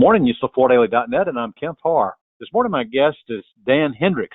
morning, USL4daily.net, and I'm Kemp Harr. This morning, my guest is Dan Hendrix,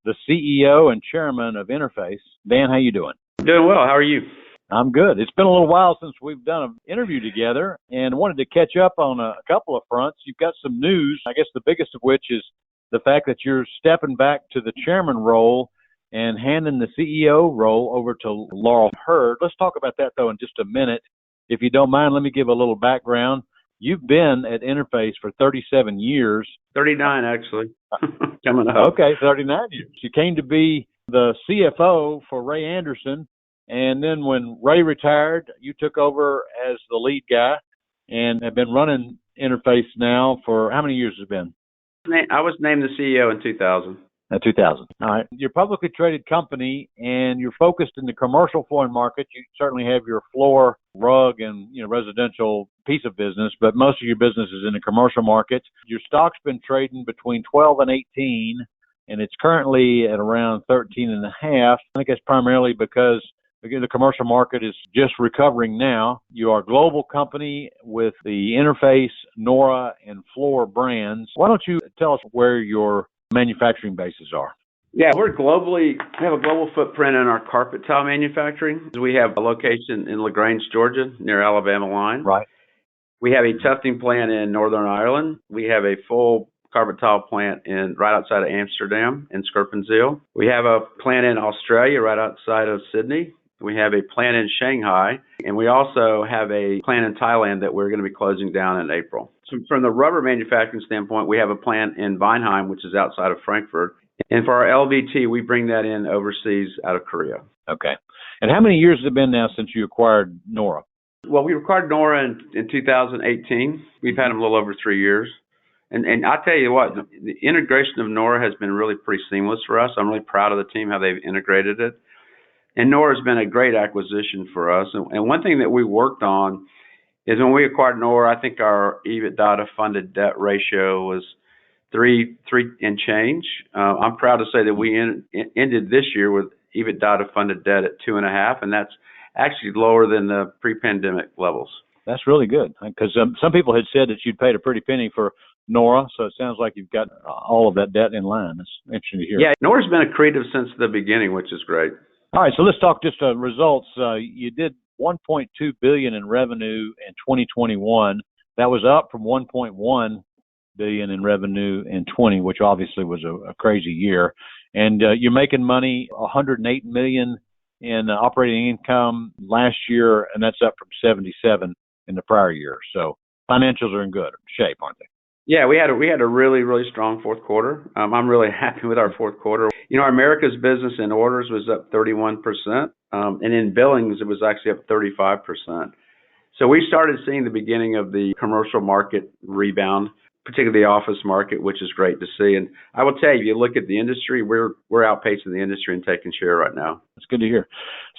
the CEO and chairman of Interface. Dan, how you doing? Doing well. How are you? I'm good. It's been a little while since we've done an interview together and wanted to catch up on a couple of fronts. You've got some news, I guess the biggest of which is the fact that you're stepping back to the chairman role and handing the CEO role over to Laurel Hurd. Let's talk about that, though, in just a minute. If you don't mind, let me give a little background. You've been at Interface for 37 years. 39, actually. Coming up. Okay, 39 years. You came to be the CFO for Ray Anderson, and then when Ray retired, you took over as the lead guy and have been running Interface now for how many years has it been? I was named the CEO in 2000. 2000. All right. You're a publicly traded company, and you're focused in the commercial flooring market. You certainly have your floor, rug, and residential piece of business, but most of your business is in the commercial market. Your stock's been trading between 12 and 18, and it's currently at around 13 and a half. I think that's primarily because the commercial market is just recovering now. You are a global company with the Interface, Nora, and Floor brands. Why don't you tell us where your manufacturing bases are? Yeah, we have a global footprint in our carpet tile manufacturing. We have a location in LaGrange, Georgia, near Alabama line. Right. We have a tufting plant in Northern Ireland. We have a full carpet tile plant right outside of Amsterdam in Scherpenzeel. We have a plant in Australia right outside of Sydney. We have a plant in Shanghai, and we also have a plant in Thailand that we're going to be closing down in April. So from the rubber manufacturing standpoint, we have a plant in Weinheim, which is outside of Frankfurt. And for our LVT, we bring that in overseas out of Korea. Okay. And how many years has it been now since you acquired Nora? Well, we acquired Nora in 2018. We've had them a little over 3 years. And I'll tell you what, the integration of Nora has been really pretty seamless for us. I'm really proud of the team, how they've integrated it. And Nora's been a great acquisition for us. And one thing that we worked on is when we acquired Nora, I think our EBITDA to funded debt ratio was three and change. I'm proud to say that we ended this year with EBITDA to funded debt at 2.5, and that's actually lower than the pre-pandemic levels. That's really good, because some people had said that you'd paid a pretty penny for Nora, so it sounds like you've got all of that debt in line. That's interesting to hear. Yeah, Nora's been accretive since the beginning, which is great. All right, so let's talk just results. You did $1.2 billion in revenue in 2021. That was up from $1.1 billion in revenue in 20, which obviously was a crazy year. And you're making money, $108 million in operating income last year, and that's up from 77 in the prior year. So financials are in good shape, aren't they? Yeah, we had a really, really strong fourth quarter. I'm really happy with our fourth quarter. Our Americas business in orders was up 31%, and in billings it was actually up 35%. So we started seeing the beginning of the commercial market rebound, particularly the office market, which is great to see. And I will tell you, if you look at the industry, we're outpacing the industry and taking share right now. That's good to hear.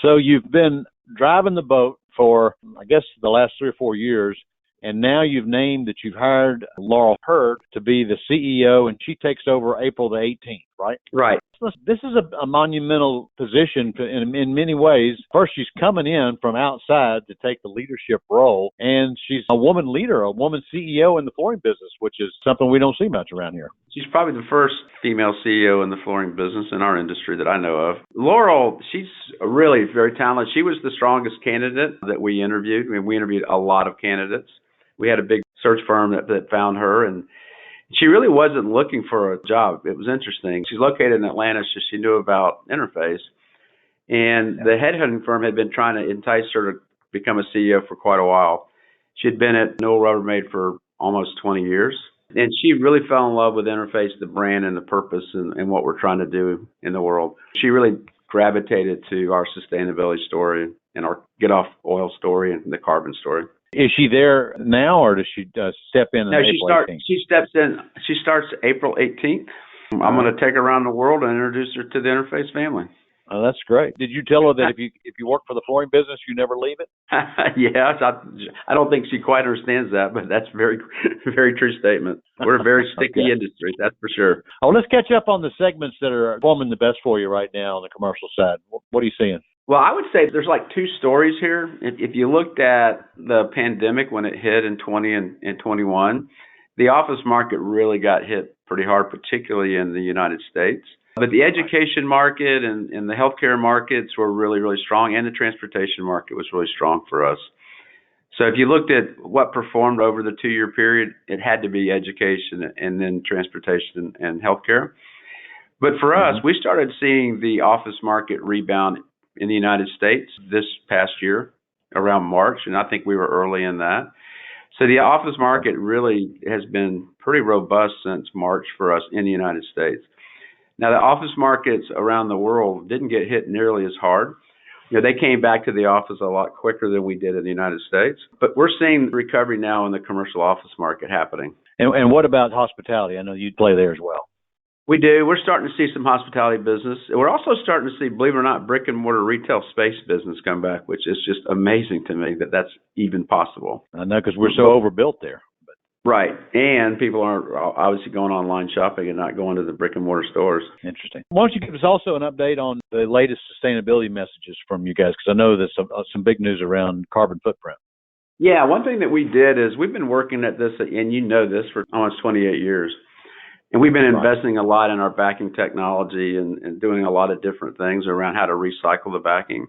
So you've been driving the boat for, I guess, the last 3 or 4 years. And now you've named that you've hired Laurel Hurd to be the CEO, and she takes over April the 18th, right? Right. This is a monumental position in many ways. First, she's coming in from outside to take the leadership role, and she's a woman leader, a woman CEO in the flooring business, which is something we don't see much around here. She's probably the first female CEO in the flooring business in our industry that I know of. Laurel, she's really very talented. She was the strongest candidate that we interviewed. I mean, we interviewed a lot of candidates. We had a big search firm that found her, and she really wasn't looking for a job. It was interesting. She's located in Atlanta, so she knew about Interface. And the headhunting firm had been trying to entice her to become a CEO for quite a while. She had been at Noel Rubbermaid for almost 20 years. And she really fell in love with Interface, the brand and the purpose and what we're trying to do in the world. She really gravitated to our sustainability story and our get off oil story and the carbon story. Is she there now, or does she step in? No, she steps in. She starts April 18th. I'm going to take her around the world and introduce her to the Interface family. Oh, that's great. Did you tell her that if you work for the flooring business, you never leave it? Yes, I don't think she quite understands that, but that's very, very true statement. We're a very sticky industry, that's for sure. Oh, let's catch up on the segments that are performing the best for you right now on the commercial side. What are you seeing? Well, I would say there's like two stories here. If you looked at the pandemic when it hit in 20 and 21, The office market really got hit pretty hard, particularly in the United States. But the education market and the healthcare markets were really, really strong, and the transportation market was really strong for us. So if you looked at what performed over the 2-year period, it had to be education and then transportation and healthcare. But for us, we started seeing the office market rebound in the United States this past year around March, and I think we were early in that. So the office market really has been pretty robust since March for us in the United States. Now, the office markets around the world didn't get hit nearly as hard. They came back to the office a lot quicker than we did in the United States. But we're seeing recovery now in the commercial office market happening. And what about hospitality? I know you play there as well. We do. We're starting to see some hospitality business. We're also starting to see, believe it or not, brick and mortar retail space business come back, which is just amazing to me that that's even possible. I know, because we're so overbuilt there. Right. And people aren't obviously going online shopping and not going to the brick and mortar stores. Interesting. Why don't you give us also an update on the latest sustainability messages from you guys? Because I know there's some big news around carbon footprint. Yeah. One thing that we did is we've been working at this, and you know this, for almost 28 years. And we've been investing a lot in our backing technology and doing a lot of different things around how to recycle the backing.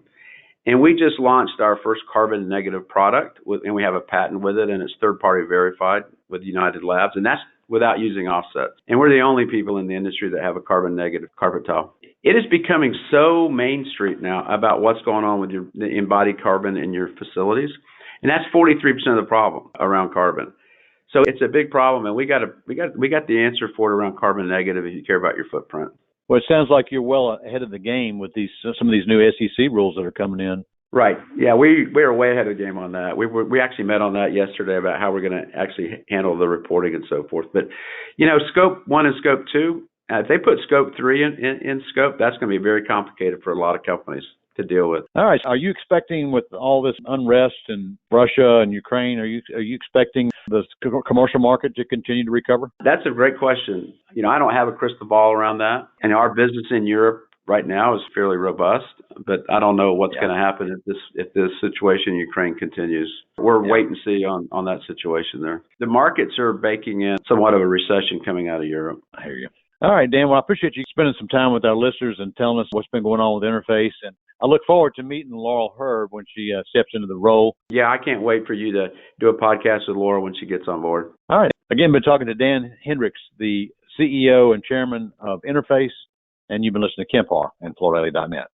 And we just launched our first carbon negative product, and we have a patent with it, and it's third-party verified with United Labs, and that's without using offsets. And we're the only people in the industry that have a carbon negative carpet tile. It is becoming so mainstream now about what's going on with the embodied carbon in your facilities, and that's 43% of the problem around carbon. So it's a big problem, and we got the answer for it around carbon negative if you care about your footprint. Well, it sounds like you're well ahead of the game with some of these new SEC rules that are coming in. Right. Yeah, we are way ahead of the game on that. We actually met on that yesterday about how we're going to actually handle the reporting and so forth. But, Scope 1 and Scope 2, if they put Scope 3 in scope, that's going to be very complicated for a lot of companies to deal with. All right. Are you expecting, with all this unrest in Russia and Ukraine, are you expecting the commercial market to continue to recover? That's a great question. I don't have a crystal ball around that. And our business in Europe right now is fairly robust, but I don't know what's going to happen if this situation in Ukraine continues. We're wait and see on that situation there. The markets are baking in somewhat of a recession coming out of Europe. I hear you. All right, Dan. Well, I appreciate you spending some time with our listeners and telling us what's been going on with Interface. And I look forward to meeting Laurel Hurd when she steps into the role. Yeah, I can't wait for you to do a podcast with Laura when she gets on board. All right. Again, been talking to Dan Hendrix, the CEO and chairman of Interface, and you've been listening to Kemp Harr and FloorDaily.net.